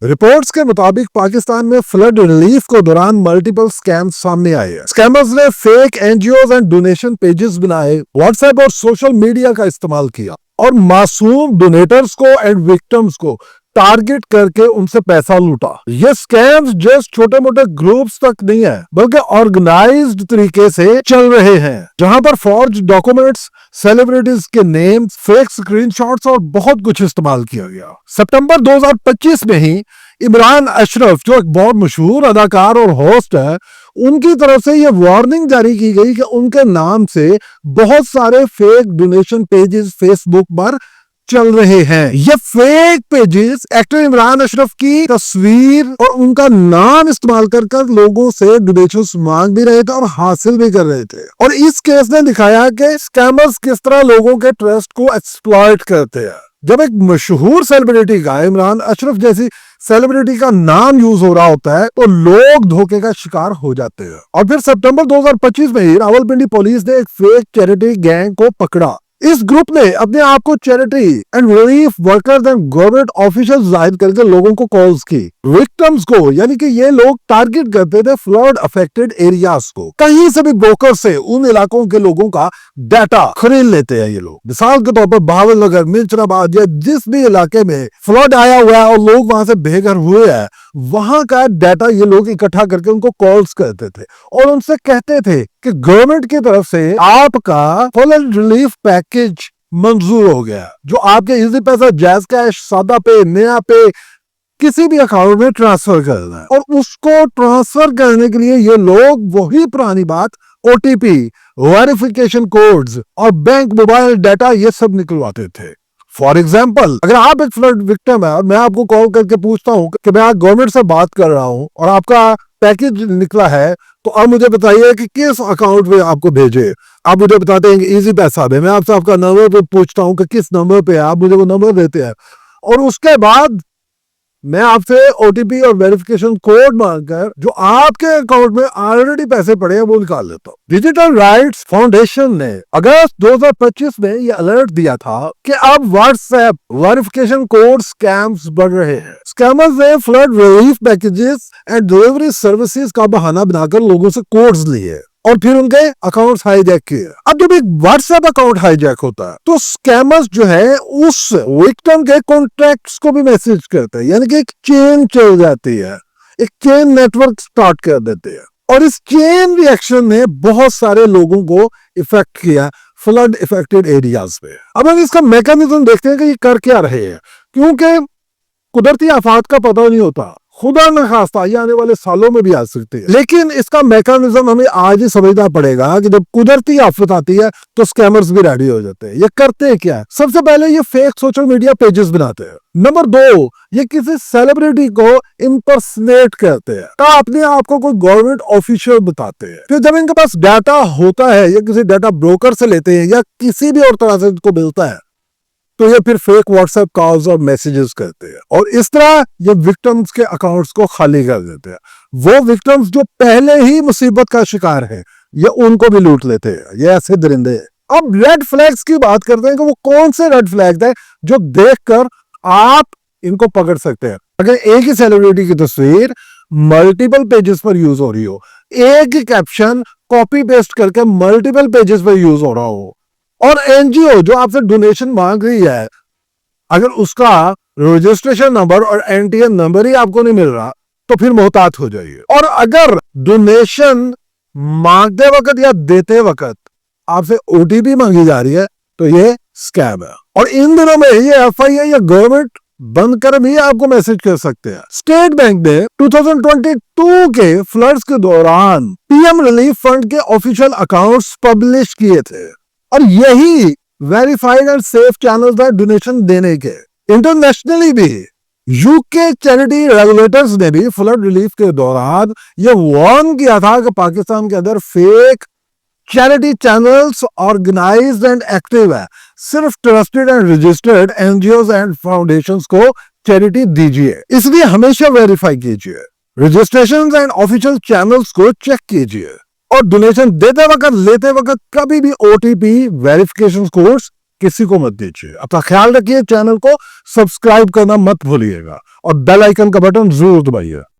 Reports के मुताबिक पाकिस्तान में फ्लड रिलीफ के दौरान मल्टीपल स्कैम सामने आए हैं। स्कैमर्स ने fake NGO and donation pages बनाए, व्हाट्सएप और सोशल मीडिया का इस्तेमाल किया और मासूम डोनेटर्स को एंड विक्टिम्स को टारगेट करके उनसे पैसा लूटा। ये स्कैम्स जस्ट छोटे मोटे ग्रुप्स तक नहीं है, बल्कि ऑर्गेनाइज्ड तरीके से चल रहे हैं, जहां पर फॉर्ज डॉक्यूमेंट्स, सेलिब्रिटीज के नेम, फेक स्क्रीनशॉट्स और बहुत कुछ इस्तेमाल किया गया। सितंबर 2025 में ही इमरान अशरफ, जो एक बहुत मशहूर अदाकार और होस्ट है, उनकी तरफ से यह वार्निंग जारी की गई कि उनके नाम से बहुत सारे फेक डोनेशन पेजेस फेसबुक पर चल रहे हैं। ये fake pages actor Imran Ashraf की तस्वीर और उनका नाम इस्तेमाल कर लोगों से डोनेशंस मांग भी रहे थे और हासिल भी कर रहे थे। और इस केस ने दिखाया कि स्कैमर्स किस तरह लोगों के ट्रस्ट को एक्सप्लॉइट करते हैं। जब एक मशहूर सेलिब्रिटी का, इमरान अशरफ जैसी सेलिब्रिटी का नाम यूज हो रहा होता है, तो लोग धोखे का शिकार हो जाते हैं। और फिर सितंबर 2025 में ही रावलपिंडी पुलिस ने एक फेक चैरिटी गैंग को पकड़ा। इस ग्रुप ने अपने आप को charity and relief workers and government official जाहिर करके लोगों को कॉल्स की। विक्टिम्स को, यानी कि ये लोग टारगेट करते थे फ्लड अफेक्टेड एरियाज को। कहीं से भी ब्रोकर से उन इलाकों के लोगों का डाटा खरीद लेते हैं ये लोग। मिसाल के तौर पर बहावलनगर, मिर्चराबाद या जिस भी इलाके में फ्लड आया हुआ है और लोग वहां से बेघर हुए हैं, वहां का डाटा ये लोग इकट्ठा करके उनको कॉल्स करते थे और उनसे कहते थे कि गवर्नमेंट की तरफ से आपका फ्लड रिलीफ पैकेज मंजूर हो गया, जो आपके इजी पैसा, जैज कैश, सादा पे, नया पे, किसी भी अकाउंट में ट्रांसफर करना है। और उसको ट्रांसफर करने के लिए ये लोग वही पुरानी बात, ओटीपी, वेरिफिकेशन कोड्स और बैंक मोबाइल डाटा ये सब निकलवाते थे। फॉर एग्जाम्पल, अगर आप एक फ्लड विक्टिम है और मैं आपको कॉल करके पूछता हूँ कि मैं गवर्नमेंट से बात कर रहा हूँ और आपका पैकेज निकला है, तो आप मुझे बताइए कि किस अकाउंट में आपको भेजे। आप मुझे बताते हैं कि इजी पैसा में। मैं आपसे आपका नंबर पे पूछता हूँ कि किस नंबर पे है, आप मुझे वो नंबर देते हैं और उसके बाद मैं आपसे ओटीपी और वेरिफिकेशन कोड मांगकर जो आपके अकाउंट में ऑलरेडी पैसे पड़े हैं वो निकाल लेता हूँ। डिजिटल राइट्स फाउंडेशन ने अगस्त 2025 में ये अलर्ट दिया था कि अब व्हाट्सएप वेरिफिकेशन कोड स्कैम्स बढ़ रहे हैं। स्कैमर्स ने flood relief packages and delivery services का बहाना बनाकर लोगों से कोड्स लिए और फिर उनके अकाउंट्स हाईजैक किए। अब जब एक व्हाट्सएप अकाउंट हाईजैक होता है तो स्कैमर्स जो है उस विक्टिम के कॉन्टैक्ट्स को भी मैसेज करते हैं, यानी कि एक चेन चल जाती है, एक चेन नेटवर्क स्टार्ट कर देते हैं। और इस चेन रिएक्शन ने बहुत सारे लोगों को इफेक्ट किया फ्लड इफेक्टेड एरियाज में। अब हम इसका मैकेनिज्म देखते हैं कि ये कर क्या रहे हैं, क्योंकि कुदरती आफात का पता नहीं होता, खुदा न खास्ता ये आने वाले सालों में भी आ सकती है। लेकिन इसका मैकेनिज्म हमें आज ही समझना पड़ेगा कि जब कुदरती आफत आती है तो स्कैमर्स भी रेडी हो जाते हैं। ये करते हैं क्या है? सबसे पहले ये फेक सोशल मीडिया पेजेस बनाते हैं। नंबर 2, ये किसी सेलिब्रिटी को इम्पर्सनेट करते हैं, तो अपने आप को कोई गवर्नमेंट ऑफिशियल बताते हैं। फिर जब इनके पास डाटा होता है या किसी डाटा ब्रोकर से लेते हैं या किसी भी और तरह से इनको मिलता है, तो ये फिर फेक व्हाट्सएप कॉल्स और मैसेजेस करते हैं और इस तरह ये विक्टिम्स के अकाउंट्स को खाली कर देते हैं। वो विक्टिम्स जो पहले ही मुसीबत का शिकार है, ये उनको भी लूट लेते हैं। ये ऐसे दरिंदे हैं। अब रेड फ्लैग्स की बात करते हैं कि वो कौन से रेड फ्लैग्स हैं जो देखकर आप इनको पकड़ सकते हैं। अगर एक ही सेलिब्रिटी की तस्वीर मल्टीपल पेजेस पर यूज हो रही हो, एक ही कैप्शन कॉपी पेस्ट करके मल्टीपल पेजेस पर यूज हो रहा हो, और एनजीओ जो आपसे डोनेशन मांग रही है, अगर उसका रजिस्ट्रेशन नंबर और एनटीएन नंबर ही आपको नहीं मिल रहा, तो फिर मोहतात हो जाइए। और अगर डोनेशन मांगते वक्त या देते वक्त आपसे ओटीपी मांगी जा रही है, तो ये स्कैम है। और इन दिनों में ये एफआईआई या गवर्नमेंट बंद कर भी आपको मैसेज कर सकते हैं। स्टेट बैंक ने 2022 के फ्लड्स के दौरान पीएम रिलीफ फंड के ऑफिशियल अकाउंट्स पब्लिश किए थे और यही वेरीफाइड एंड सेफ चैनल्स है डोनेशन देने के। इंटरनेशनली भी यूके चैरिटी रेगुलेटर्स ने भी फ्लड रिलीफ के दौरान ये वार्न किया था कि पाकिस्तान के अंदर fake charity channels organised and active है। सिर्फ trusted and registered NGOs and foundations को चैरिटी दीजिए, इसलिए हमेशा वेरीफाई कीजिए, रजिस्ट्रेशन एंड ऑफिशियल चैनल्स को चेक कीजिए और डोनेशन देते वक्त लेते वक्त कभी भी ओटीपी वेरिफिकेशन कोड्स किसी को मत दीजिए। अपना ख्याल रखिए, चैनल को सब्सक्राइब करना मत भूलिएगा और बेल आइकन का बटन जरूर दबाइए।